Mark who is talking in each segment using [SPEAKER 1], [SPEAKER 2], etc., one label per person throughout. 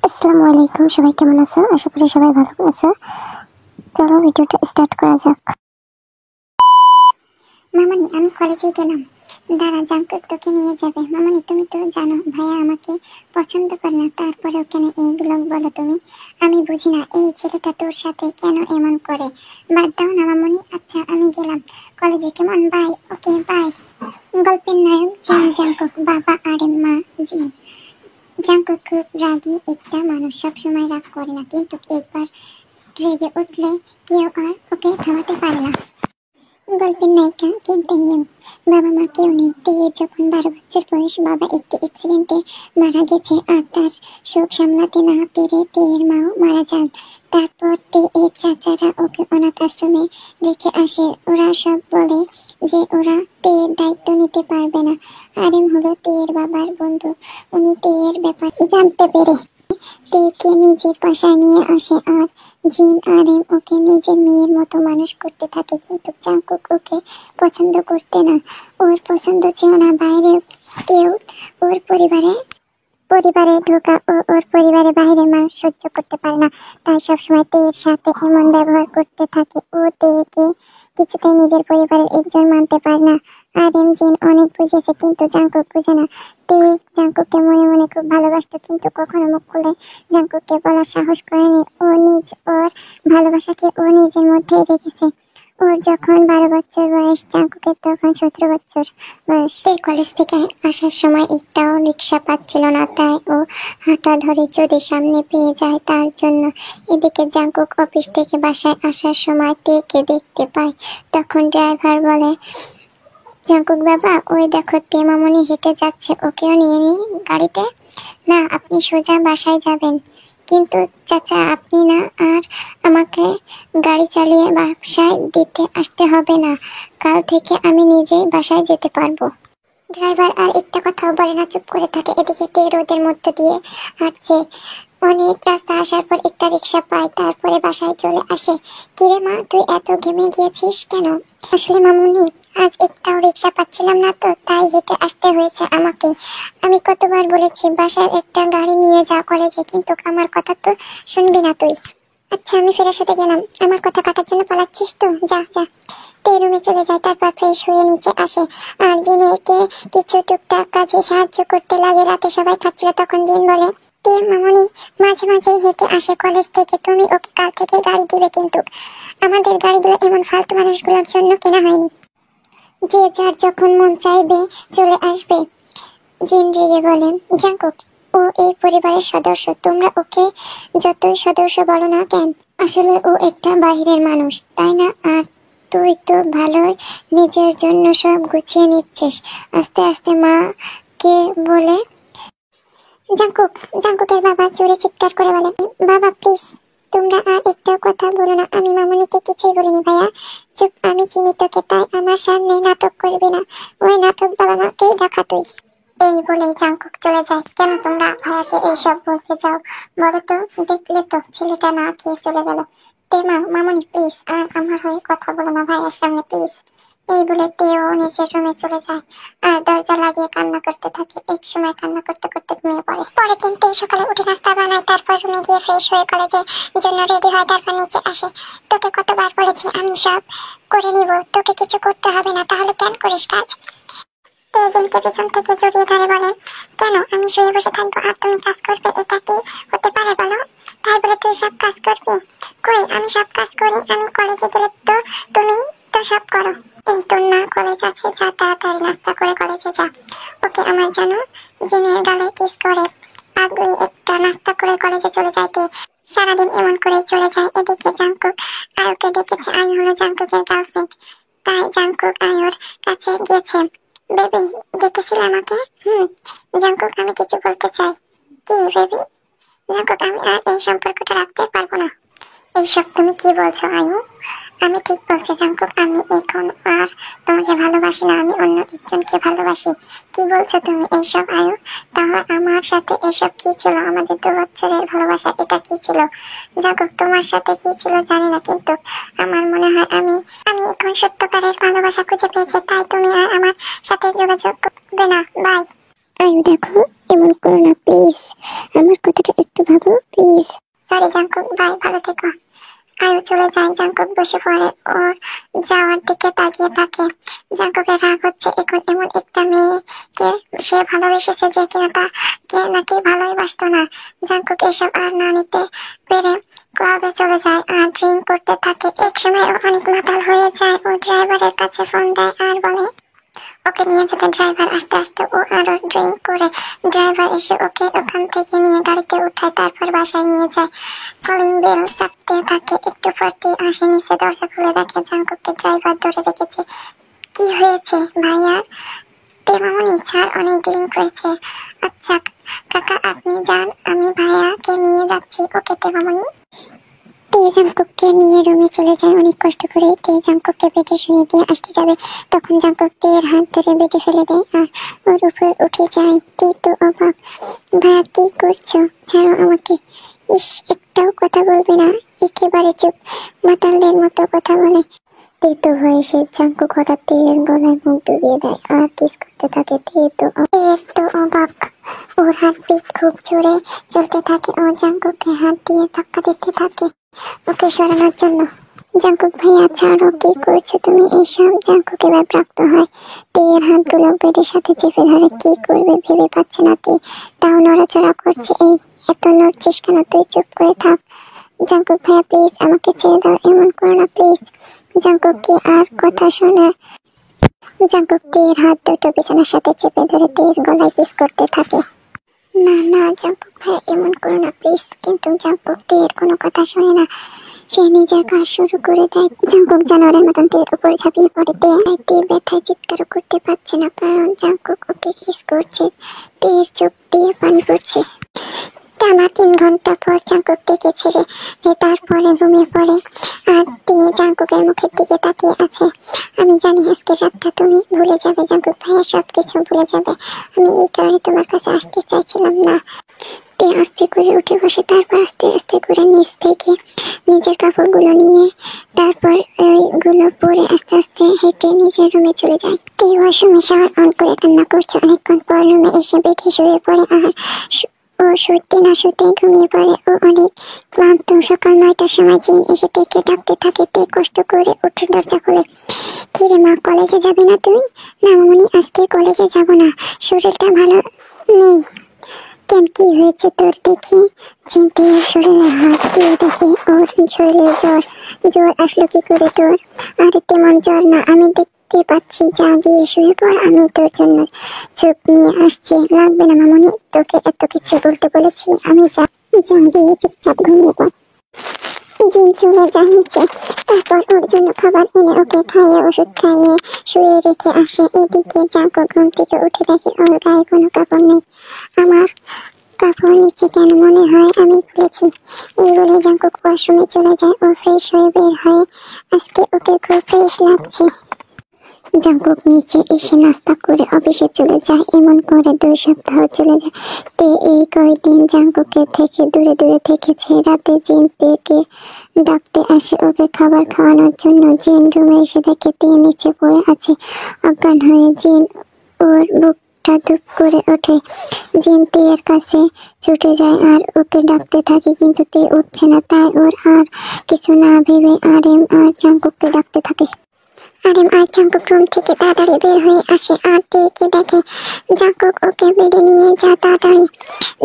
[SPEAKER 1] আসসালামু আলাইকুম, সবাই কেমন আছো? আশা করি সবাই ভালো আছো। চলো ভিডিওটা স্টার্ট করা যাক। মামনি, আমি কলেজে গেলাম, দাঁড়া জাঙ্কুক তোকে নিয়ে যাবে। মামনি, তুমি তো জানো ভাইয়া আমাকে পছন্দ করে না, তারপরেও কেন এইগুলো বলো তুমি? আমি বুঝি না এই ছেলেটা তোর সাথে কেন এমন করে। বাদ দাও না মামনি। আচ্ছা আমি গেলাম কলেজে, কেমন? বাই। Okay bye. গল্পের নায়ক জিন জাঙ্কুক, বাবা আর মা জিন। জাঙ্কুক খুব রাগী একটা মানুষ, সবসময় রাগ করে না, কিন্তু একবার রেগে উঠলে কেউ আর ওকে থামাতে পারে না। গল্পের নায়িকা কিম তাইয়েউ। বাবা মা কেউ নেই। তেয়ের যখন 12 বছর বয়স, বাবা একটি অ্যাক্সিডেন্টে মারা গেছে, আর তার শোক সামলাতে না পেরে তেয়ের মাও মারা যান। তারপর তেয়ের চাচারা ওকে অনাথ আশ্রমে রেখে আসে। ওরা সব বলে যে ওরা তেয়ের দায়িত্ব নিতে পারবে না। আরেম হলো তেয়ের বাবার বন্ধু। উনি তেয়ের ব্যাপারে জানতে পেরে তেকে নিজের বাসায় নিয়ে আসে, আর জিন আরেম ওকে নিজের মেয়ের মতো মানুষ করতে থাকে। কিন্তু জাঙ্কুক ওকে পছন্দ করতে না। ওর পছন্দ ছিল না বাইরে কেউ ওর পরিবারে ঢোকা। ও ওর পরিবারের বাইরের মানুষ সহ্য করতে পারে না, তাই সবসময় তেয়ের সাথে এমন ব্যবহার করতে থাকে। ও তেকে কিছুতেই নিজের পরিবারের একজন মানতে পারে না। আরেম জিন অনেক বুঝেছে, কিন্তু জাঙ্কুক বুঝে না। তে জাঙ্কুককে মনে মনে খুব ভালোবাসতো, কিন্তু কখনো মুখ খুলে জাঙ্কুককে বলার সাহস করেনি। ওর ভালোবাসাকে ও নিজের মধ্যেই রেখেছে। ওর যখন 12 বছর বয়স, জাঙ্কুকের তখন 17 বছর বয়স। কলেজ থেকে আসার সময় একটাও রিক্সা পাচ্ছিল না, তাই ও হাঁটা ধরে যদি সামনে পেয়ে যায় তার জন্য। এদিকে জাঙ্কুক অফিস থেকে বাসায় আসার সময় তেকে দেখতে পায়। তখন ড্রাইভার বলে, জাঙ্কুক বাবা, ওই দেখো তে মামনি হেঁটে যাচ্ছে, ওকেও নিয়ে নি গাড়িতে। না, আপনি সোজা বাসায় যাবেন। কিন্তু চাচা, আপনি না আর আমাকে গাড়ি চালিয়ে বাসায় দিতে আসতে হবে না, কাল থেকে আমি নিজেই বাসায় যেতে পারবো। ড্রাইভার আর একটা কথাও বলে না, চুপ করে থাকে। এদিকে তে রোদের মধ্যে দিয়ে হাঁটছে। অনেক রাস্তা আসার পর একটা রিক্সা পায়, তারপরে বাসায় চলে আসে। কিরে মা, তুই এত ঘেমে গিয়েছিস কেন? আসলে মামুনি, আজ একটাও রিক্সা পাচ্ছিলাম না, তো তাই হেঁটে আসতে হয়েছে আমাকে। আমি কতবার বলেছি বাসায় একটা গাড়ি নিয়ে যা কলেজে, কিন্তু আমার কথা তো শুনবি না তুই। আচ্ছা আমি ফেরার সাথে গেলাম। আমার কথা কাটার জন্য পালাচ্ছিস তো? যা যা। তে রুমে চলে যায়, তারপর ফ্রেশ হয়ে নিচে আসে আর জিনকে কিছু টুকটাক কাজে সাহায্য করতে লাগে। রাতে সবাই খাচ্ছিল, তখন জিন বলে, তে মামুনি মাঝে মাঝে হেঁটে আসে কলেজ থেকে, তুমি ওকে কাল থেকে গাড়ি দিবে, কিন্তু আমাদের গাড়িগুলো এমন ফালতু মানুষগুলোর জন্য কেনা হয়নি, যে যার যখন মন চাইবে চলে আসবে। জিন রেগে বলে, জাঙ্কুক, ও এই পরিবারের সদস্য, তোমরা ওকে যতই সদস্য বলো না কেন, আসলে ও একটা বাইরের মানুষ, তাই না? আর তুই তো ভালোই নিজের জন্য সব গুছিয়ে নিচ্ছিস। আস্তে আস্তে মা কে বলে। জাঙ্কুকের বাবা জোরে চিৎকার করে বলে, বাবা প্লিজ, তোমরা আর একটাও কথা বলো না। আমি মামুনিকে কিছুই বলিনি ভাইয়া। চুপ, আমি চিনি তোকে, তাই আমার সামনে নাটক করবি না। ওই নাটক বাবা মাকেই দেখা তুই। এই বলে জাঙ্কুক চলে যায়। কেন তোমরা ভাইয়াকে এইসব বলতে চাও বলো তো? দেখলে তো ছেলেটা না খেয়ে চলে গেল। তেমা মামুনি প্লিজ, আর আমার হয়ে কথা বলো না ভাইয়ার সামনে প্লিজ। এই বলে তেও নিজের রুমে চলে যায় আর দরজা লাগিয়ে কান্না করতে থাকে। এক সময় কান্না করতে করতে ঘুমিয়ে পড়ে। পরের দিন তে সকালে উঠে নাস্তা বানায়, তারপর রুমে গিয়ে ফ্রেশ হয়ে কলেজের জন্য রেডি হয়, তারপর নিচে আসে। তোকে কতবার বলেছি আমি সব করে নিব, তোকে কিছু করতে হবে না, তাহলে কেন করিস কাজ? জিনকে পেছন থেকে জড়িয়ে ধরে বলে, কেন আমি শুয়ে বসে থাকবো আর তুমি কাজ করবে? এটা কি হতে পারে বলো? তাই বলে তুই সব কাজ করবি? কই, আমি সব কাজ করি। আমি কলেজে গেলে তো তুমি তো সব করো। এই তোর না কলেজ আছে, যা তাড়াতাড়ি নাস্তা করে কলেজে যা। ওকে আমার জানো। জিনের গালে কিস করে পাগলি একটা নাস্তা করে কলেজে চলে যাইতে সারাদিন এমন করে চলে যায়। এদিকে জাঙ্কুক আয়ুকে ডেকেছে। আয়ু হলো জাঙ্কুকের গার্লফ্রেন্ড, তাই জাঙ্কুক আয়ুর কাছে গিয়েছে। বেবি ডেকেছিল আমাকে? জাঙ্কুক, আমি কিছু বলতে চাই। কি বেবি? জাঙ্কুক, আমি আর এই সম্পর্কটা রাখতে পারবো না। এইসব তুমি কি বলছো আয়ু? আমি ঠিক বলছি জাঙ্কুক, আমি এখন আর তোমাকে ভালোবাসি না, আমি অন্য একজনকে ভালোবাসি। কি বলছো তুমি এইসব আয়ু? তাহলে আমার সাথে এসব কি ছিল? আমাদের 2 বছরের ভালোবাসা, এটা কি ছিল? জাঙ্কুক, তোমার সাথে কি ছিল জানি না, কিন্তু আমার মনে হয় আমি এখন সত্যকারের ভালোবাসা খুঁজে পেয়েছি, তাই তুমি আর আমার সাথে যোগাযোগ করবে না। বাই। আয়ু দেখো, এমন করো না প্লিজ, আমার কথাটা একটু ভাবো প্লিজ। সরি জাঙ্কুক ভাই, ভালো থেকো। আয়ু চলে যায়, জাঙ্কুক বসে পড়ে ওর যাওয়ার দিকে তাকিয়ে থাকে। জাঙ্কুকের রাগ হচ্ছে এখন এমন একটা মেয়েকে সে ভালোবেসেছে যে কিনা তাকে নাকি ভালোই বাসতো না। জাঙ্কুক এসব আর না নিতে পেরে ক্লাবে চলে যায় আর ড্রিঙ্ক করতে থাকে। এক সময় ও অনেক মাতাল হয়ে যায়। ও ড্রাইভারের কাছে ফোন দেয় আর বলে ওকে নিয়ে যেতে। ড্রাইভার আসতে আসতে ও আরো ড্রিঙ্ক করে ড্রাইভার এসে ওকে ওখান থেকে নিয়ে গাড়িতে উঠায়, তারপর বাসায় নিয়ে যায়। কলিং বেল চাপতে থাকে, একটু পরতে আসে নিচে, দরজা খুলে দেখে জাঙ্কুককে ড্রাইভার ধরে রেখেছে। কি হয়েছে ভাইয়ার? মামনি স্যার অনেক ড্রিঙ্ক করেছে। আচ্ছা কাকা আপনি যান, আমি ভাইয়াকে নিয়ে যাচ্ছি। ওকে মামনি। জাঙ্কুককে নিয়ে রুমে চলে যায়। অনেক কষ্ট করে জাঙ্কুককে বেডে শুয়ে দিয়ে আসতে যাবে, তখন জাঙ্কুক তের হাত ধরে বেডে ফেলে দেয় আর ওর উপর উঠে যায়। তো অবাক, ভাইয়া কি করছো? ছাড়ো আমাকে। ইস, একটাও কথা বলবে না, একেবারে চুপ, মাতালদের মতো কথা বলে। তো ভয়ে সে জাঙ্কুক হঠাৎ তের গলায় মুখ ডুবিয়ে দেয় আর কিস করতে থাকে। তো অবাক, ওর হার্টবিট খুব জোরে চলতে থাকে। ও জাঙ্কুককে হাত দিয়ে ধাক্কা দিতে থাকে ওকে সরানোর জন্য। জাঙ্কুক ভাইয়া ছাড়ো, কি করছো তুমি এইসব? জাঙ্কুক এবার প্রাপ্ত হয়। তের হাতগুলো বেডের সাথে চেপে ধরে। কি করবে ভেবে পাচ্ছে না তে, তাও নড়াচড়া করছে। এই এত নড়ছিস কেন? তুই চুপ করে থাক। জাঙ্কুক ভাইয়া প্লিজ আমাকে ছেড়ে দাও, এমন করো না প্লিজ। জাঙ্কুক কি আর কথা শোনে? জাঙ্কুক তের হাত দুটো বিছানার সাথে চেপে ধরে তের গলায় কিস করতে থাকে। না না জাঙ্কুক ভাইয়া, এমন করো না প্লিজ। কিন্তু জাঙ্কুক তের কোনো কথা শোনে না, সে নিজের কাজ শুরু করে দেয়। জাঙ্কুক জানোয়ারের মতন তের উপর ঝাঁপিয়ে পড়ে। তে ব্যথায় চিৎকার করতে পারছে না, কারণ জাঙ্কুক ওকে কিস করছে। তের চোখ দিয়ে পানি পড়ছে। টানা 3 ঘন্টা পর জাঙ্কুক তেকে ছেড়ে তারপরে ঘুমিয়ে পড়ে আর তে জাঙ্কুকের মুখের দিকে তাকিয়ে আছে। আমি জানি আজকের রাতটা তুমি ভুলে যাবে জাঙ্কুক ভাইয়া, সবকিছু ভুলে যাবে। আমি এই কারণে তোমার কাছে আসতে চাইছিলাম না। তে আস্তে করে উঠে বসে, তারপর আস্তে আস্তে করে নিচ থেকে নিজের কাপড়গুলো নিয়ে তারপর ওইগুলো পরে আস্তে আস্তে হেঁটে নিজের রুমে চলে যায়। তে ওয়াশরুমে শাওয়ার অন করে কান্না করছে। অনেকক্ষণ পর রুমে এসে বেডে শুয়ে পড়ে আর ও শুতে না শুতে ঘুমিয়ে পড়ে। ও অনেক ক্লান্ত। সকাল 9টার সময় জিন এসে তেকে ডাকতে থাকে। তে কষ্ট করে উঠে দরজা খোলে। কিরে মা, কলেজে যাবি না তুই? না মামনি, আজকে কলেজে যাব না, শরীরটা ভালো নেই। কেন, কি হয়েছে তোর? দেখি। চিনতে শরীরে হাত দিয়ে দেখে ওর শরীরে জ্বর আসলো কি করে তোর? আরে তেমন জ্বর না, আমি দেখতে পাচ্ছি। যা গিয়ে শুয়ে পড়, আমি তোর জন্য চুপ নিয়ে আসছি। লাগবে না মামনি, তোকে এত কিছু বলতে বলেছি আমি। যা গিয়ে চুপচাপ ঘুমিয়ে পড়। জিন চলে যায় নিচে, তারপর ওর জন্য খাবার এনে ওকে খাইয়ে ওষুধ খাইয়ে শুয়ে রেখে আসে। এদিকে জাঙ্কুক ঘুম থেকে উঠে দেখে ওর গায়ে কোনো কাপড় নেই। আমার কাপড় নিচে কেন? মনে হয় আমি খুলেছি। এই বলে জাঙ্কুক ওয়াশরুমে চলে যায়। ও ফ্রেশ হয়ে বের হয়ে আজকে ওকে খুব ফ্রেশ লাগছে। জাঙ্কুক নিচে এসে নাস্তা করে অফিসে চলে যায়। এমন করে 2 সপ্তাহ চলে যায়। তে এই কয়েকদিন জাঙ্কুকের থেকে দূরে দূরে থেকেছে। রাতে জিন তেকে ডাকতে আসে ওকে খাবার খাওয়ানোর জন্য। জিন রুমে এসে দেখে তে নিচে পড়ে আছে অজ্ঞান হয়ে। জিন ওর বুকটা ধুপ করে ওঠে। জিন তের কাছে ছুটে যায় আর ওকে ডাকতে থাকে, কিন্তু তে উঠছে না। তাই ওর আর কিছু না ভেবে আরএম আর জাঙ্কুককে ডাকতে থাকে। আরএম আর জাঙ্কুক রুম থেকে তাড়াতাড়ি বের হয়ে আসে আর তেকে দেখে। জাঙ্কুক ওকে বেডে নিয়ে যা তাড়াতাড়ি।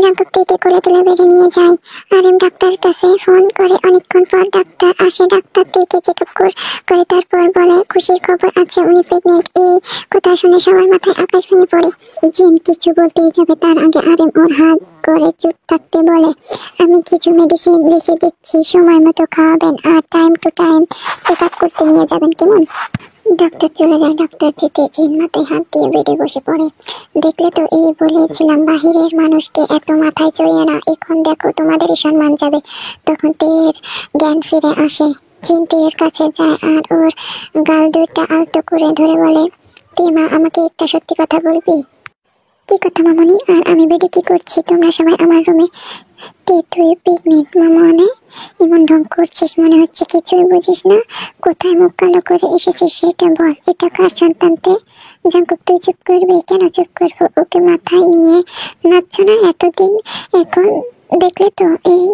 [SPEAKER 1] জাঙ্কুক তেকে কোলে তুলে বেডে নিয়ে যায়। আরএম ডাক্তারের কাছে ফোন করে। অনেকক্ষণ পর ডাক্তার আসে। ডাক্তার তেকে চেক আপ করে তারপর বলে খুশির খবর আছে, উনি প্রেগনেন্ট। এই কথা শুনে সবার মাথায় আকাশ ভেঙে পড়ে। জিন কিছু বলতেই যাবে, তার আগে আরএম ওর হাত করে চুপ থাকতে বলে, আমি কিছু মেডিসিন লিখে দিচ্ছি, সময় মতো খাওয়াবেন আর time to time check up করতে নিয়ে যাবেন, কেমন? ডাক্তার চলে যায়। ডাক্তার যেতে জিন মাথায় হাত দিয়ে বেডে বসে পড়ে। দেখলে তো, এই বলেছিলাম বাহিরের মানুষকে এত মাথায় চড়িয়ে না, এখন দেখো তোমাদেরই সম্মান যাবে। তখন তের জ্ঞান ফিরে আসে। জিন তের কাছে যায় আর ওর গাল দুইটা আলতো করে ধরে বলে, তে মা, আমাকে একটা সত্যি কথা বলবি? কি কথা মামনি? আর আমি বেডে কি করছি? তোমরা সবাই আমার রুমে। তুই প্রেগনেন্ট মামা অনেক এমন ঢং করছিস, মনে হচ্ছে কিছুই বুঝিস না। কোথায় মুখ কালো করে এসেছিস সেটা বল। এটা কার সন্তানতে? জাঙ্কুক তুই চুপ করবি? কেন চুপ করবো? ওকে মাথায় নিয়ে নাচছ না এতদিন? এখন দেখলে তো এই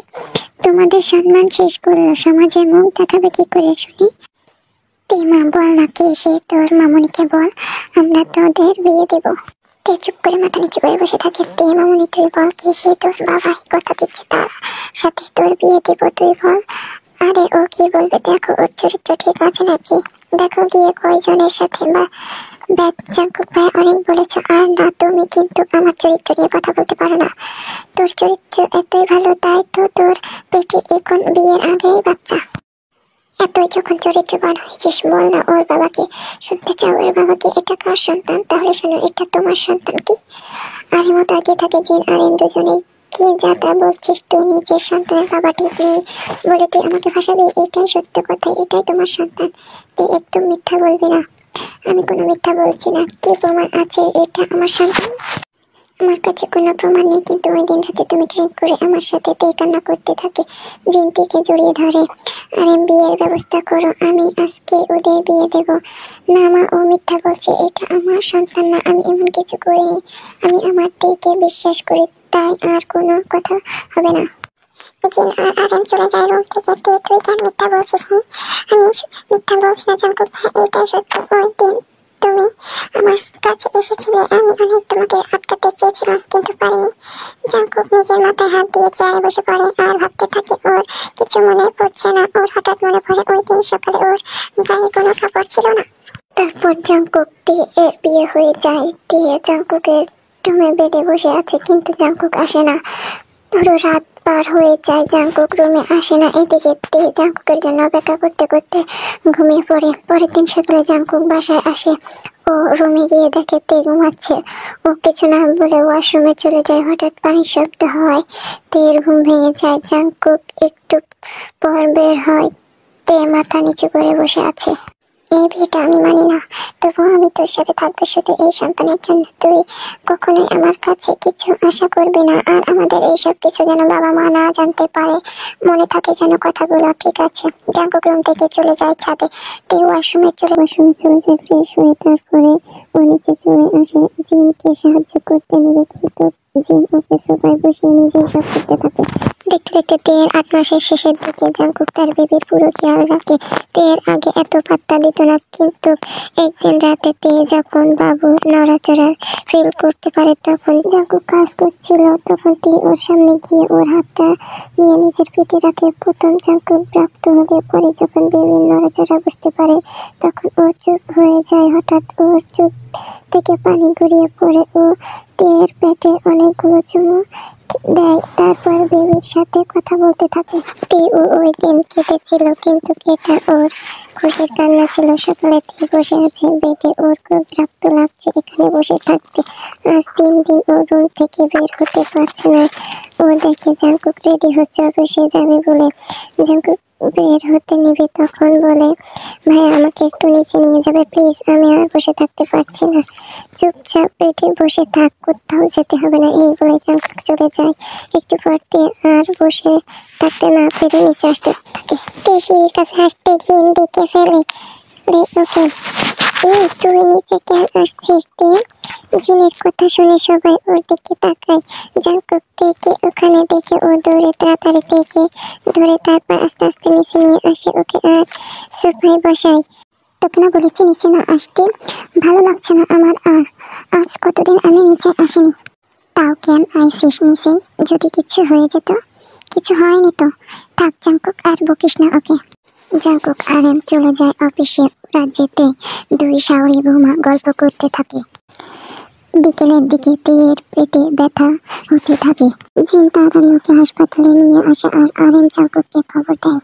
[SPEAKER 1] তোমাদের সম্মান শেষ করলো, সমাজে মুখ দেখাবে কি করে শুনি? তুই মা বল না, কে সে? তোর মামুনিকে বল, আমরা তোদের বিয়ে দেবো। তে চুপ করে মাথা নিচু করে বসে থাকে। তে মামুনি তুই বল, কে সে? তোর বাবাই কথা দিচ্ছে তার সাথে তোর বিয়ে দেবো, তুই বল। আরে ও কি বলবে, দেখো ওর চরিত্র ঠিক আছে নাকি, দেখো গিয়ে কয়জনের সাথে বা ব্যাট। জাঙ্কুক ভাই অনেক বলেছ, আর না তুমি কিন্তু আমার চরিত্র নিয়ে কথা বলতে পারো না। তোর চরিত্র এতই ভালো তাই তো তোর পেটে এখন বিয়ের আগেই বাচ্চা। এতই যখন চরিত্রবান হয়েছিস বল না ওর বাবাকে। শুনতে চাও ওর বাবাকে? এটা কার সন্তান? তাহলে শোনো, এটা তোমার সন্তান। কি আরে মতো আগে থাকে জিন আর দুজনেই কি যা তা বলছিস? তুই নিজের সন্তানের বাবা ঠিক নেই বলে তুই আমাকে ভাসাবি? এটাই সত্য কথা, এটাই তোমার সন্তান। তুই একদম মিথ্যা বলবি না। আমি কোনো মিথ্যা বলছি না। কি প্রমাণ আছে এটা আমার সন্তান? আমার কাছে কোনো প্রমাণ নেই, কিন্তু ওই দিন রাতে তুমি ড্রিঙ্ক করে আমার সাথে কান্না করতে থাকে। জিনতিকে জড়িয়ে ধরে। আরে বিয়ের ব্যবস্থা করো, আমি আজকে ওদের বিয়ে দেব। না মা, ও মিথ্যা বলছে, এটা আমার সন্তান না, আমি এমন কিছু করিনি। আমি আমার তেইকে বিশ্বাস করি, তাই আর কোনো কথা হবে না। জিন আর আরেন চলে যায় রুম থেকে। তে তুই কেন মিথ্যা বলছিস? আমি মিথ্যা বলছি না জাঙ্কুক ভাই, এটাই সত্য। ওই দিন তুমি আমার কাছে এসেছিলে, আমি অনেক তোমাকে আটকাতে চেয়েছিলাম কিন্তু পারিনি। জাঙ্কুক নিজের মাথায় হাত দিয়ে চেয়ারে বসে পড়ে আর ভাবতে থাকে। ওর কিছু মনে পড়ছে না। ওর হঠাৎ মনে পড়ে ওই দিন সকালে ওর গায়ে কোনো কাপড় ছিল না। তারপর জাঙ্কুক এর বিয়ে হয়ে যায়। জাঙ্কুকের রুমে বেডে বসে আছে, কিন্তু জাঙ্কুক আসে না। পুরো রাত পার হয়ে যায়, জাঙ্কুক রুমে আসে না। এদিকে জাঙ্কুকের জন্য অপেক্ষা করতে করতে ঘুমিয়ে পড়ে। পরের দিন সকালে জাঙ্কুক বাসায় আসে। ও রুমে গিয়ে দেখে তে ঘুমাচ্ছে। ও কিছু না বলে ওয়াশরুমে চলে যায়। হঠাৎ পানির শব্দ হয়, তের ঘুম ভেঙে যায়। জাঙ্কুক একটু পর বের হয়। তে মাথা নিচু করে বসে আছে। এই বিয়েটা আমি মানি না, তবুও আমি তোর সাথে থাকবো শুধু এই সন্তানের জন্য। তুই কখনোই আমার কাছে কিছু আশা করবি না, আর আমাদের এইসব কিছু যেন বাবা মা না জানতে পারে। মনে থাকে যেন কথাগুলো, ঠিক আছে? জাঙ্কুক রুম থেকে চলে যায় ছাদে। তুই ওয়াশরুমে চলে যায় ফ্রেশ হয়ে। তারপরে ও নিচে চলে আসে জিনকে সাহায্য করতে নেবে, কিন্তু জিন ওকে সোফায় বসিয়ে নিজেই সব করতে থাকে। দেখতে দেখতে তের 8 মাসের শেষের দিকে জাঙ্কুক তার বেবির পুরো খেয়াল রাখে। তের আগে এত পাত্তা দিত না, কিন্তু একদিন রাতে তে যখন বাবু নড়াচড়া ফিল করতে পারে, তখন জাঙ্কুক কাজ করছিল। তখন তে ওর সামনে গিয়ে ওর হাতটা নিয়ে নিজের পিঠে রাখে। প্রথম জাঙ্কুক বিরক্ত হলে, পরে যখন বেবির নড়াচড়া বুঝতে পারে তখন ও চুপ হয়ে যায়। হঠাৎ ওর চোখ থেকে পানি গড়িয়ে পড়ে। ও তের পেটে অনেকগুলো চুমু দেয়, তারপর বেবির সাথে কথা বলতে থাকে। ওই দিন কেটেছিল, কিন্তু এটা ওর খুশির কান্না ছিল। সকালে বসে আছে বেডে, ওর খুব বিরক্ত লাগছে এখানে বসে থাকতে। আজ 3 দিন ও রুম থেকে বের হতে পারছে না। ও দেখে জাঙ্কুক রেডি হচ্ছে অফিসে যাবে বলে। জাঙ্কুক বের হতে নিবে, তখন বলে, ভাই আমাকে একটু নিচে নিয়ে যাবে প্লিজ, আমি আর বসে থাকতে পারছি না। চুপচাপ বেডে বসে থাক, কোথাও যেতে হবে না। এই বলে জাঙ্কুক চলে যায়। একটু পর আর বসে থাকতে না পেরে নিচে আসতে থাকে। সিঁড়ির কাছে আসতে জিন দেখে ফেলে। ওকে, এই তুই নিচে কেন আসছিস? জিনের কথা শুনে সবাই ওর দিকে তাকায়। জাঙ্কুক থেকে ওখানে দেখে ও দৌড়ে তাড়াতাড়ি থেকে ধরে, তারপর আস্তে আস্তে নিচে নিয়ে আসে ওকে আর সোফায় বসায়। তোকে না বলেছি নিচে না আসতে? ভালো লাগছে না আমার আর। আজ কতদিন আমি নিচে আসিনি, তাও কেন আইসিস নিচে? যদি কিছু হয়ে যেত? কিছু হয়নি তো। থাক জাঙ্কুক, আর বকিস না ওকে। জাঙ্কুক আর চলে যায় অফিসে। ওরা যেতে 2 শাওরি বৌমা গল্প করতে থাকে। বিকেলের দিকে তের পেটে ব্যথা হতে থাকে। জিন তাড়াতাড়ি ওকে হাসপাতালে নিয়ে আসে আর জাঙ্কুককে খবর দেয়।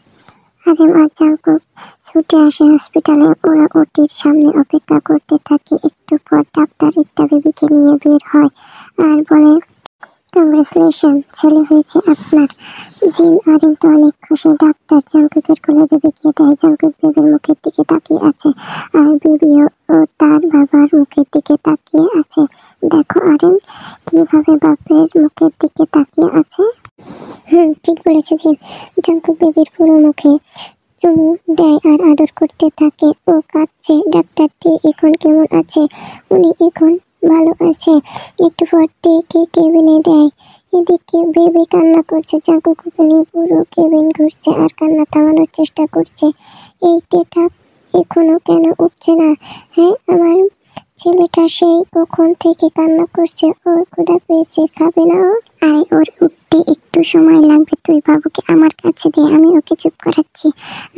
[SPEAKER 1] আর জাঙ্কুক ছুটে আসে হসপিটালে। ওরা ওটির সামনে অপেক্ষা করতে থাকে। একটু পর ডাক্তার একটা বেবিকে নিয়ে বের হয় আর বলে, কংগ্রেচুলেশন, ছেলে হয়েছে আপনার। জিন আরেন তো অনেক খুশি। ডাক্তার জাঙ্কুকের কোলে বেবিকে দেয়। জাঙ্কুক বেবির মুখের দিকে তাকিয়ে আছে, আর বেবিও তার বাবার মুখের দিকে তাকিয়ে আছে। দেখো আরেন কিভাবে বাপের মুখের দিকে তাকিয়ে আছে। ঠিক বলেছো জিন। জাঙ্কুক বেবির পুরো মুখে চুমু দেয় আর আদর করতে থাকে। ও কাঁদছে। ডাক্তার তে এখন কেমন আছে? উনি এখন ভালো আছে। একটু পর কে কেবিনে দেয়। এদিকে বেবি কান্না করছে। জাঙ্কুক ওকে নিয়ে পুরো কেবিন ঘুরছে আর কান্না থামানোর চেষ্টা করছে। এই তেটা এখনো কেন উঠছে না? হ্যাঁ, আমার ছেলেটা সেই কখন থেকে কান্না করছে। ওর ক্ষুধা পেয়েছে, খাবে না ও? আরে ওর উঠতে একটু সময় লাগবে। তুই বাবুকে আমার কাছে দে, আমি ওকে চুপ করাচ্ছি।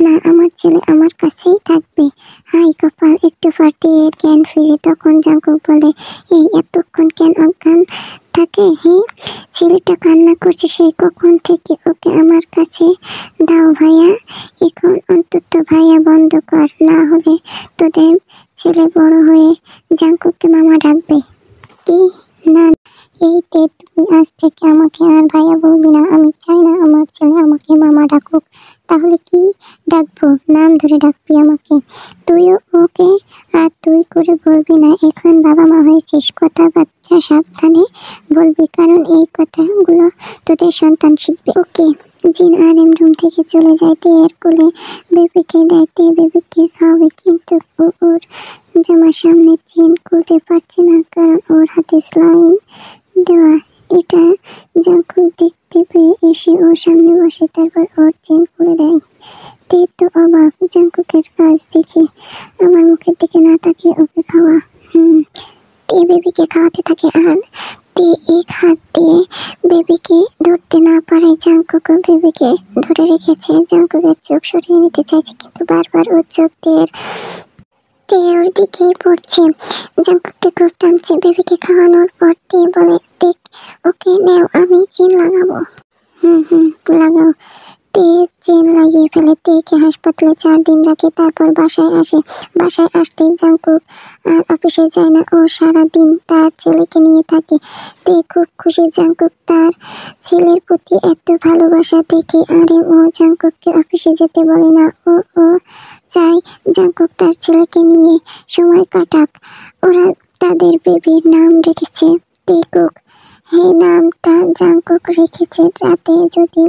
[SPEAKER 1] না, আমার ছেলে আমার কাছেই থাকবে। হাই কপাল। একটু পরতে এর জ্ঞান ফিরে। তখন জাঙ্কুক বলে, এই এতক্ষণ কেন অজ্ঞান থাকে? হে, ছেলেটা কান্না করছে সেই কখন থেকে। ওকে আমার কাছে দাও ভাইয়া। এখন অন্তত ভাইয়া বন্ধ কর, না হলে তোদের ছেলে বড় হয়ে জাঙ্কুককে মামা ডাকবে। কি? না, এই তে তুই আজ থেকে আমাকে আর ভাইয়া বলবি না। আমি চাই না আমার ছেলে আমাকে মামা ডাকুক। তাহলে কি ডাকবো? নাম ধরে ডাকবি আমাকে। তুইও ওকে আর তুই করে বলবি না। এখন বাবা মা হয়েছিস, কথা বাচ্চা সাবধানে বলবি, কারণ এই কথাগুলো তোদের সন্তান শিখবে। ওকে। জিন আর এম রুম থেকে চলে যায়। তে এর কোলে বেবিকে দেয়। তে বেবিকে খাওয়াবে, কিন্তু ওর জামার সামনে চেন খুলতে পারছে না, কারণ ওর হাতে স্লাইন দেওয়া। এটা জাঙ্কুক দেখতে পেয়ে এসে ওর সামনে বসে, তারপর ওর চেন খুলে দেয়। তে তো অবাক জাঙ্কুকের কাজ দেখে। আমার মুখের দিকে না তাকিয়ে ওকে খাওয়া। তে বেবিকে খাওয়াতে থাকে আর তে এক হাত দিয়ে বেবিকে ধরতে না পারে। জাঙ্কুক বেবিকে ধরে রেখেছে। জাঙ্কুকের চোখ সরিয়ে নিতে চাইছে, কিন্তু বারবার ওর চোখ তে ওর দিকেই পড়ছে। জাঙ্কুককে খুব টানছে। বেবিকে খাওয়ানোর পর তে বলে, দেখ, ওকে নেও, আমি চেন লাগাবো। লাগাও। তে চেন লাগিয়ে ফেলে। তেকে হাসপাতালে 4 দিন রাখে, তারপর বাসায় আসে। বাসায় আসতেই জাঙ্কুক আর অফিসে যায় না। ও সারাদিন তার ছেলেকে নিয়ে থাকে। তে খুব খুশি জাঙ্কুক তার ছেলের প্রতি এত ভালোবাসা দেখে। আরে ও জাঙ্কুককে অফিসে যেতে বলে না। ও চায় জাঙ্কুক তার ছেলেকে নিয়ে সময় কাটাক। ওরা তাদের বেবির নাম রেখেছে তেকুক। এই নামটা জাঙ্কুক রেখেছে। রাতে যদি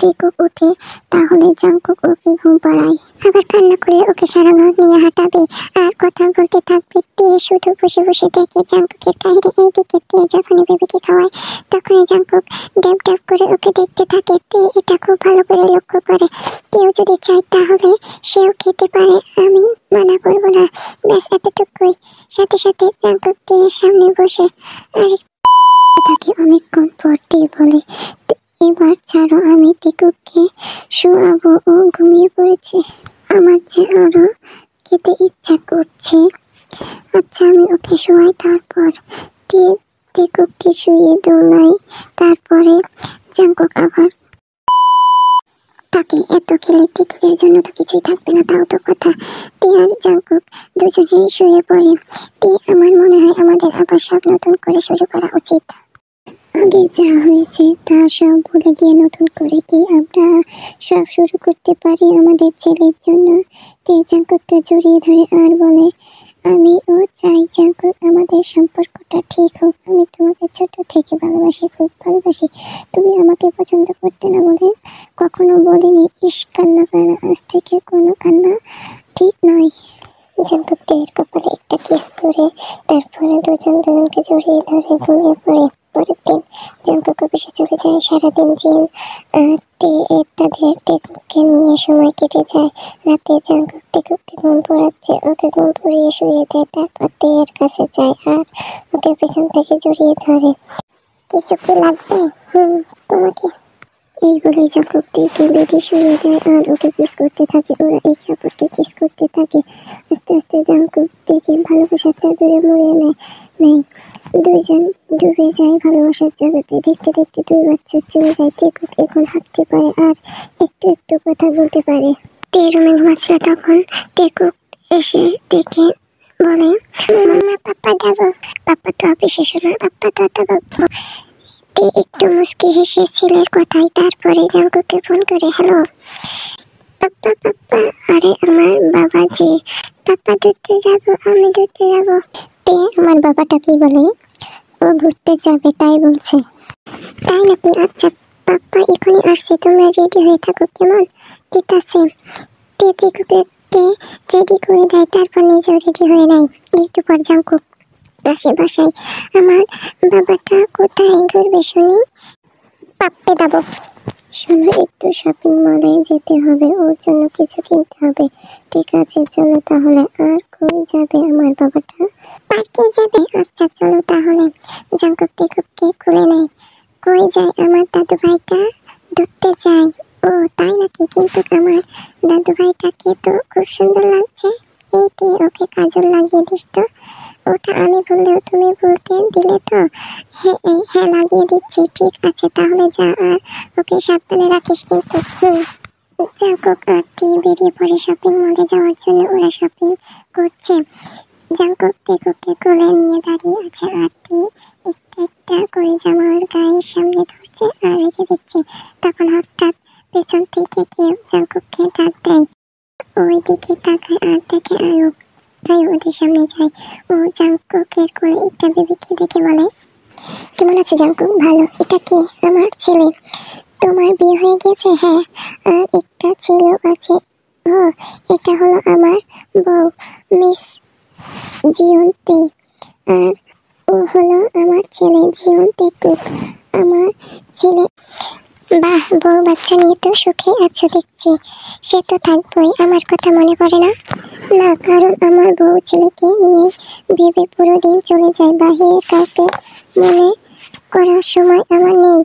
[SPEAKER 1] তেকুক উঠে তাহলে জাঙ্কুক ওকে ঘুম পাড়ায়। আবার কান্না করলে ওকে সারা ঘর নিয়ে হাঁটাবে আর কথা বলতে থাকবে। তে শুধু বসে বসে দেখে জাঙ্কুকের কাহিনী। এইদিকে তে যখনই বেবিকে খাওয়ায় তখনই জাঙ্কুক ড্যাব ড্যাব করে ওকে দেখতে থাকে। তে এটা খুব ভালো করে লক্ষ্য করে। কেউ যদি চায় তাহলে সেও খেতে পারে, আমি মানা করবো না। ব্যাস এতটুকুই। সাথে সাথে জাঙ্কুক তের সামনে বসে আর তাকে অনেকক্ষণ পর তে বলে, এবার ছাড়ো, আমি টিকুকে শোয়াবো। ও ঘুমিয়ে পড়েছে। আমার যে আরো খেতে ইচ্ছা করছে। আচ্ছা, আমি ওকে শোয়াই। তারপর টিকুকে শুয়ে দোলাই। তারপরে জাঙ্কুক আবার তাকে এত খেলে টিকুকের জন্য তো কিছুই থাকবে না। তাও তো কথা। তে আর জাঙ্কুক দুজনেই শুয়ে পড়ে। তে, আমার মনে হয় আমাদের আবার সব নতুন করে শুরু করা উচিত। আগে যা হয়েছে তা সব ভুলে গিয়ে নতুন করে কি আমরা সব শুরু করতে পারি আমাদের ছেলের জন্য। তে জাঙ্কুককে জড়িয়ে ধরে আর বলে, আমিও চাই জাঙ্কুক আমাদের সম্পর্কটা ঠিক হোক। আমি তোমাকে ছোট থেকে ভালোবাসি, খুব ভালোবাসি। তুমি আমাকে পছন্দ করতে না বলে কখনো বলিনি। ইস, কান্না করে না। আজ থেকে কোনো কান্না ঠিক নয়। জাঙ্কুক তের কপালে একটা কিস করে তারপরে দুজনকে জড়িয়ে ধরে ঘুমিয়ে পড়ে। পরের দিন জাঙ্কুক অফিসে চলে যায়। সারাদিন জিন তাদের টেকুকে নিয়ে সময় কেটে যায়। রাতে জাঙ্কুক টেকুকে ঘুম পড়াচ্ছে। ওকে ঘুম পড়িয়ে শুয়ে দেয়। তারপর তের কাছে যায় আর ওকে পেছন থেকে জড়িয়ে ধরে। কিছু কি লাগবে? তোমাকে। এই বলে জাঙ্কুক তেকে বেডে শুয়ে দেয় আর ওকে কিস করতে থাকে। ওরা একে অপরকে কিস করতে থাকে। আস্তে আস্তে জাঙ্কুক তেকে ভালোবাসার চাদরে মুড়িয়ে নেয়। দুইজন ডুবে যায় ভালোবাসার জগতে। দেখতে দেখতে 2 বছর চলে যায়। তেকুক এখন হাঁটতে পারে আর একটু একটু কথা বলতে পারে। তে রুমে ঘুমাচ্ছিল। তখন তেকুক এসে দেখে বলে, মাম্মা, পাপ্পা যাবো। পাপ্পা তো অফিসে শোনা, পাপ্পা তো গল্প। তে একটু মুচকি হেসে ছেলের কথায়। তারপরে জাঙ্কুককে ফোন করে, হ্যালো পাপ্পা। পাপ্পা, আরে আমার বাবা যে। পাপ্পা ধরতে যাবো, আমি ধরতে যাবো। তে, আমার বাবাটা কি বলে? ও ঘুরতে যাবে তাই বলছে। তাই নাকি? আচ্ছা পাপ্পা এখনই আসছে, তোমরা রেডি হয়ে থাকো কেমন? ঠিক আছে। তেকুকে রেডি করে দেয়, তারপর নিজেও রেডি হয়ে নেয়। একটু পর জাঙ্কুক আসে বাসায়। আমার বাবাটা কোথায় ঘুরবে শুনি? পাপ্পে দাবো। শোনো, একটু শপিং মলে যেতে হবে, ওর জন্য কিছু কিনতে হবে। ঠিক আছে চলো তাহলে। আর কই যাবে আমার বাবাটা? পার্কে যাবে? আচ্ছা চলো তাহলে। জাঙ্কুক টেকুককে খুলে নেয়। কই যায় আমার দাদু ভাইটা? ধরতে যায়। ও তাই নাকি? কিন্তু আমার দাদু ভাইটাকে তো খুব সুন্দর লাগছে। এই তুই ওকে কাজল লাগিয়ে দিস তো। ওটা আমি বললেও তুমি বলতে দিলে তো। হ্যাঁ হ্যাঁ লাগিয়ে দিচ্ছি। ঠিক আছে তাহলে যা, আর ওকে সাবধানে রাখিস কিন্তু। জাঙ্কুক আর টি বেরিয়ে পড়ে শপিং মলে যাওয়ার জন্য। ওরা শপিং করছে। জাঙ্কুক টেকুকে কোলে নিয়ে দাঁড়িয়ে আছে, আর টি একটা একটা করে জামা ওর গায়ের সামনে ধরছে আর রেখে দিচ্ছে। তখন হঠাৎ পেছন থেকে কেউ জাঙ্কুককে ডাক দেয়। ওই দিকে তাকায় আর দেখে আয়ু। আয়ু ওদের সামনে যায়। ও জাঙ্কুকের কোলে একটা বেবিকে দেখে বলে, কেমন আছে জাঙ্কুক? ভালো। এটা কি? আমার ছেলে। তোমার বিয়ে হয়ে গেছে? হ্যাঁ, আর একটা ছেলেও আছে। ও, এটা হলো আমার বউ মিস জিয়ন্তি, আর ও হলো আমার ছেলে জিয়ন টেকুক। আমার ছেলে। বাহ, বউ বাচ্চা নিয়ে তো সুখে আছো দেখছি। সে তো থাকবোই, আমার কথা মনে পড়ে না? না, কারণ আমার বউ ছেলেকে নিয়ে ভেবে পুরো দিন চলে যায়। বাহিরের কাউকে মনে করার সময় আমার নেই।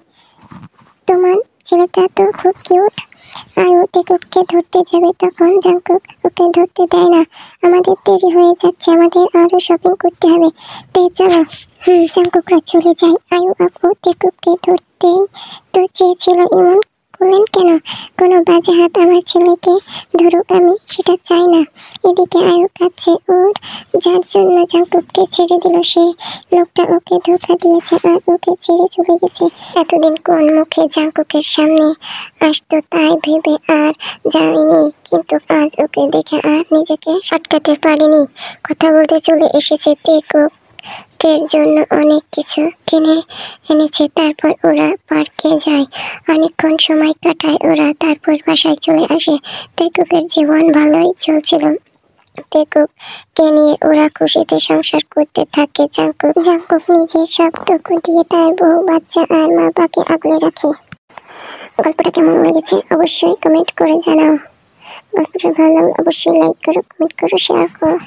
[SPEAKER 1] তোমার ছেলেটা তো খুব কিউট। আয়ু টেকুককে ধরতে যাবে, তখন জাঙ্কুক ওকে ধরতে দেয় না। আমাদের দেরি হয়ে যাচ্ছে, আমাদের আরো শপিং করতে হবে, তাই চলো। জাঙ্কুকরা চলে যায়। আয়ু আপু টেকুককে ধরতেই তো চেয়েছিল, এমন করলেন কেন? কোনো বাজে হাত আমার ছেলেকে ধরুক, আমি সেটা চাই না। এদিকে আয়ু কাছে, ওর যার জন্য জাঙ্কুককে ছেড়ে দিল সে লোকটা ওকে ধোঁকা দিয়েছে আর ওকে ছেড়ে চলে গেছে। এতদিন কোন মুখে জাঙ্কুকের সামনে আসতো তাই ভেবে আর যায়নি, কিন্তু আজ ওকে দেখে আর নিজেকে সাটকাতে পারিনি। কথা বলতে চলে এসেছে। টেকুকের জন্য অনেক কিছু কিনে এনেছে। তারপর ওরা পার্কে যায়, অনেকক্ষণ সময় কাটায় ওরা, তারপর বাসায় চলে আসে। টেকুকের জীবন ভালোই চলছিল। টেকুককে নিয়ে ওরা খুশিতে সংসার করতে থাকে। জাঙ্কুক নিজের সবটুকু দিয়ে তার বউ বাচ্চা আর মা বাবাকে আগলে রাখে। গল্পটা কেমন লেগেছে অবশ্যই কমেন্ট করে জানাও। গল্পটা ভালো লাগলে অবশ্যই লাইক করো, কমেন্ট করো, শেয়ার করো।